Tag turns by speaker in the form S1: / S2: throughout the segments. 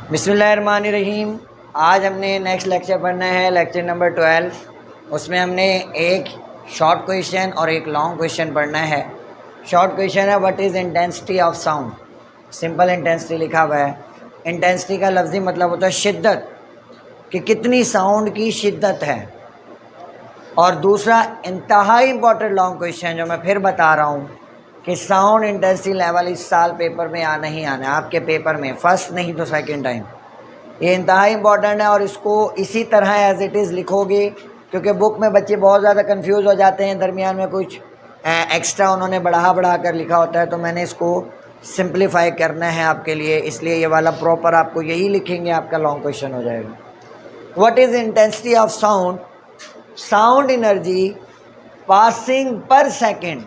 S1: बिस्मिल्लाहिर्रहमानिर्रहीम। आज हमने नेक्स्ट लेक्चर पढ़ना है, लेक्चर नंबर 12। उसमें हमने एक शॉर्ट क्वेश्चन और एक लॉन्ग क्वेश्चन पढ़ना है। शॉर्ट क्वेश्चन है what is intensity of sound. Simple intensity लिखा हुआ है। इंटेंसिटी का लफ्ज़ी मतलब होता है शिद्दत, कि कितनी साउंड की शिद्दत है। और दूसरा इंतहाई इंपॉर्टेंट लॉन्ग क्वेश्चन जो मैं फिर बता रहा हूँ कि साउंड इंटेंसिटी लेवल इस साल पेपर में आना ही आना है, आपके पेपर में, फर्स्ट नहीं तो सेकंड टाइम। ये इंतहाई इंपॉर्टेंट है और इसको इसी तरह एज इट इज़ लिखोगे, क्योंकि बुक में बच्चे बहुत ज़्यादा कंफ्यूज हो जाते हैं, दरमियान में कुछ एक्स्ट्रा उन्होंने बढ़ा कर लिखा होता है। तो मैंने इसको सिंप्लीफाई करना है आपके लिए, इसलिए ये वाला प्रॉपर आपको यही लिखेंगे, आपका लॉन्ग क्वेश्चन हो जाएगा। What is intensity of sound? Sound energy passing पर सेकेंड,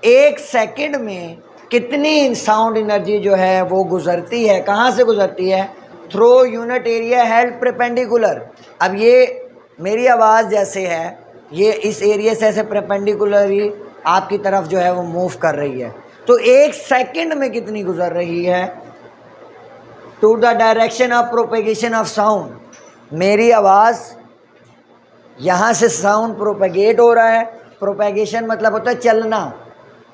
S1: एक सेकंड में कितनी साउंड एनर्जी जो है वो गुजरती है। कहाँ से गुजरती है? Through unit area held perpendicular. अब ये मेरी आवाज़ जैसे है, ये इस एरिया से ऐसे परपेंडिकुलरली आपकी तरफ जो है वो मूव कर रही है, तो एक सेकंड में कितनी गुजर रही है? To the direction of propagation of sound. मेरी आवाज़ यहाँ से साउंड प्रोपेगेट हो रहा है, प्रोपेगेशन मतलब होता है चलना,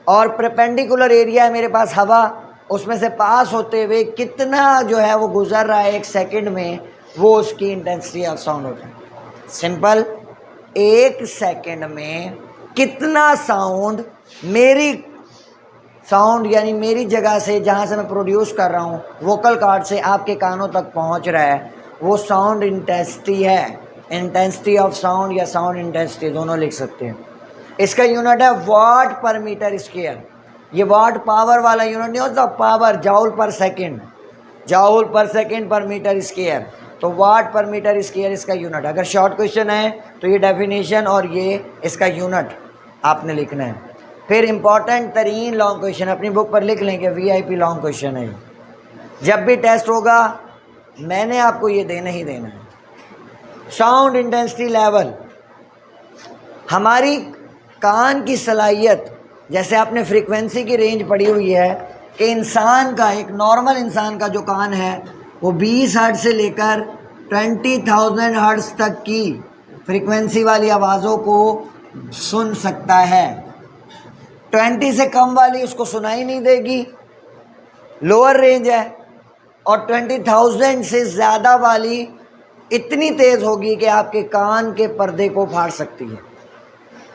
S1: और परपेंडिकुलर एरिया है मेरे पास हवा, उसमें से पास होते हुए कितना जो है वो गुजर रहा है एक सेकंड में, वो उसकी इंटेंसिटी ऑफ साउंड होता है। सिंपल, एक सेकंड में कितना साउंड मेरी साउंड यानी मेरी जगह से, जहाँ से मैं प्रोड्यूस कर रहा हूँ वोकल कॉर्ड से, आपके कानों तक पहुँच रहा है, वो साउंड इंटेंसिटी है। इंटेंसिटी ऑफ साउंड या साउंड इंटेंसिटी दोनों लिख सकते हैं। इसका यूनिट है वाट पर मीटर स्क्वायर। ये वाट पावर वाला यूनिट नहीं होता, पावर जाउल पर सेकंड, जाउल पर सेकंड पर मीटर स्क्वायर, तो वाट पर मीटर स्क्वायर इसका यूनिट। अगर शॉर्ट क्वेश्चन है तो ये डेफिनेशन और ये इसका यूनिट आपने लिखना है। फिर इंपॉर्टेंट तरीन लॉन्ग क्वेश्चन अपनी बुक पर लिख लेंगे, VIP लॉन्ग क्वेश्चन है। जब भी टेस्ट होगा मैंने आपको ये देना ही देना है। साउंड इंटेंसिटी लेवल, हमारी कान की सलाहियत, जैसे आपने फ्रीक्वेंसी की रेंज पढ़ी हुई है कि इंसान का, एक नॉर्मल इंसान का जो कान है वो 20 हर्ट्ज से लेकर 20,000 हर्ट्ज तक की फ्रीक्वेंसी वाली आवाज़ों को सुन सकता है। 20 से कम वाली उसको सुनाई नहीं देगी, लोअर रेंज है, और 20,000 से ज़्यादा वाली इतनी तेज़ होगी कि आपके कान के पर्दे को फाड़ सकती है।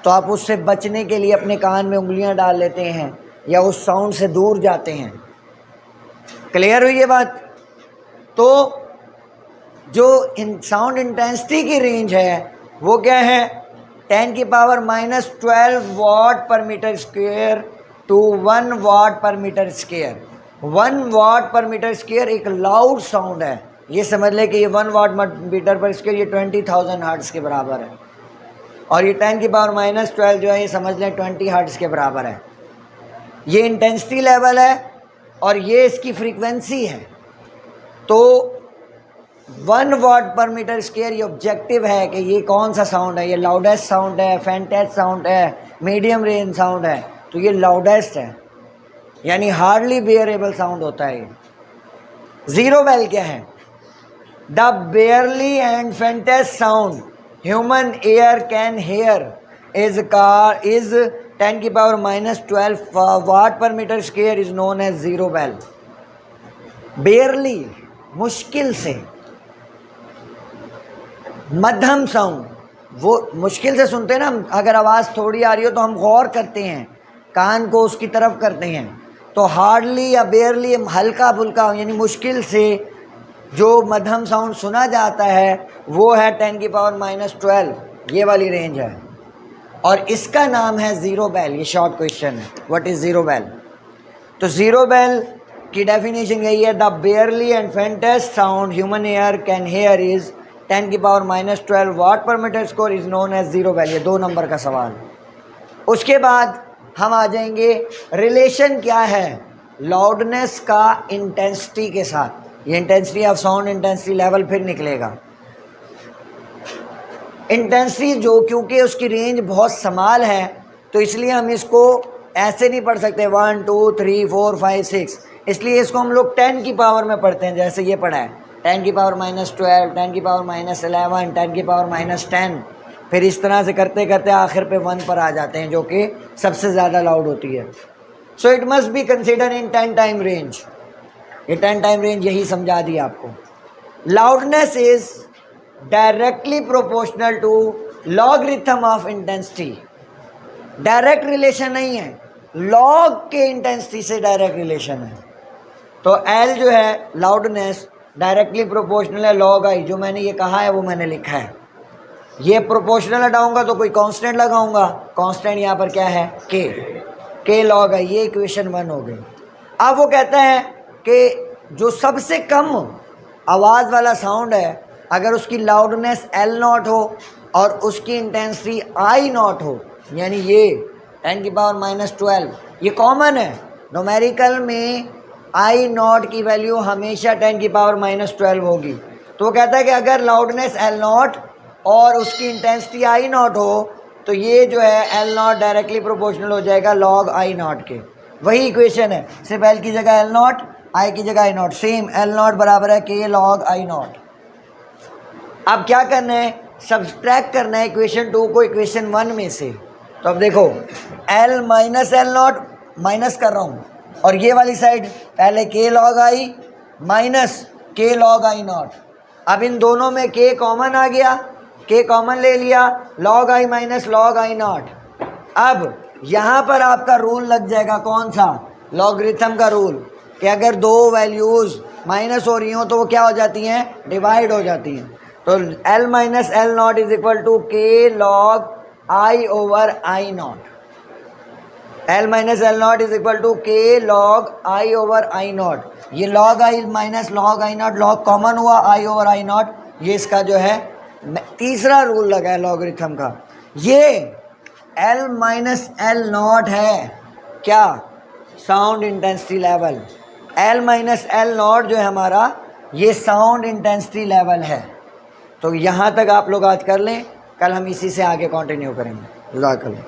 S1: तो आप उससे बचने के लिए अपने कान में उंगलियां डाल लेते हैं या उस साउंड से दूर जाते हैं। क्लियर हुई ये बात? तो जो साउंड इंटेंसिटी की रेंज है वो क्या है? 10⁻⁻12 watt per metre square to 1 watt per metre square. 1 watt per metre square एक लाउड साउंड है, ये समझ ले कि ये 1 वाट मीटर पर स्क्वायर ये 20,000 हर्ट्ज के बराबर है, और ये 10⁻⁻12 जो है ये समझ लें 20 हर्ट्ज के बराबर है। ये इंटेंसिटी लेवल है और ये इसकी फ्रीक्वेंसी है। तो 1 वाट पर मीटर स्क्वायर ये ऑब्जेक्टिव है कि ये कौन सा साउंड है, ये लाउडेस्ट साउंड है, फैंटेस्ट साउंड है, मीडियम रेंज साउंड है। तो ये लाउडेस्ट है, यानी हार्डली बेयरेबल साउंड होता है ये। ज़ीरो बेल क्या है? The barely and faintest sound human ear can hear is 10⁻⁻12 watt per meter square is known as zero bell. barely, मुश्किल से। मध्यम साउंड, वो मुश्किल से सुनते हैं ना हम, अगर आवाज़ थोड़ी आ रही हो तो हम गौर करते हैं, कान को उसकी तरफ करते हैं। तो हार्डली या बेयरली, हल्का फुल्का यानी मुश्किल से जो मध्यम साउंड सुना जाता है वो है 10⁻⁻12, ये वाली रेंज है, और इसका नाम है ज़ीरो बेल। ये शॉर्ट क्वेश्चन है, व्हाट इज़ ज़ीरो बेल? तो ज़ीरो बेल की डेफिनेशन यही है, the barely and faintest sound human ear can hear is 10⁻⁻12 watt per metre square is known as zero bel. ये 2 नंबर का सवाल। उसके बाद हम आ जाएंगे रिलेशन क्या है लाउडनेस का इंटेंसिटी के साथ। ये intensity of sound intensity level फिर निकलेगा। इंटेंसिटी जो, क्योंकि उसकी रेंज बहुत समाल है तो इसलिए हम इसको ऐसे नहीं पढ़ सकते 1 2 3 4 5 6, इसलिए इसको हम लोग 10 की पावर में पढ़ते हैं, जैसे ये पढ़ा है 10 की पावर -12, 10 की पावर -11, 10 की पावर -10, फिर इस तरह से करते करते आखिर पे 1 पर आ जाते हैं, जो कि सबसे ज़्यादा लाउड होती है. So it must be consider in 10 time range. ये 10 टाइम रेंज यही समझा दिया आपको. Loudness is directly proportional to logarithm of intensity. Direct relation नहीं है, लॉग के इंटेंसिटी से डायरेक्ट रिलेशन है. तो L जो है लाउडनेस डायरेक्टली प्रोपोर्शनल है लॉग आई. जो मैंने ये कहा है वो मैंने लिखा है. ये प्रोपोर्शनल हटाऊंगा तो कोई कांस्टेंट लगाऊंगा. कांस्टेंट यहाँ पर क्या है? के लॉग आई. ये इक्वेशन 1 हो गई. अब वो कहता है कि जो सबसे कम आवाज़ वाला साउंड है, अगर उसकी लाउडनेस L0 हो और उसकी इंटेंसिटी I0 हो, यानी ये 10 की पावर -12, ये कॉमन है. न्यूमेरिकल में I0 की वैल्यू हमेशा 10 की पावर -12 होगी. तो वो कहता है कि अगर लाउडनेस L0 और उसकी इंटेंसिटी I0 हो तो ये जो है L0 डायरेक्टली प्रोपोर्शनल हो जाएगा लॉग I0 के. वही इक्वेशन है, सिर्फ L की जगह L0, I की जगह I0. सेम L0 बराबर है K लॉग I0. अब क्या करना है? सब्सट्रैक्ट करना है इक्वेशन 2 को इक्वेशन 1 में से. तो अब देखो, L माइनस L0 माइनस कर रहा हूँ, और ये वाली साइड पहले K log I minus K log I0. अब इन दोनों में K कॉमन आ गया, K कॉमन ले लिया, log I minus log I0. अब यहाँ पर आपका रूल लग जाएगा, कौन सा? लॉगरिथम का रूल, कि अगर दो वैल्यूज़ माइनस हो रही हो तो वो क्या हो जाती हैं? डिवाइड हो जाती हैं. तो L minus L0 is equal to K log I over I0. L minus L0 is equal to K log I over I0. ये log I minus log I0, log common हुआ, I ओवर I0. ये इसका जो है तीसरा rule लगा है logarithm का. ये L माइनस L0 है क्या? Sound intensity level. L minus L0 जो है हमारा, ये साउंड इंटेंसिटी लेवल है. तो यहाँ तक आप लोग आज कर लें, कल हम इसी से आगे कंटिन्यू करेंगे. जज़ाकल्लाह.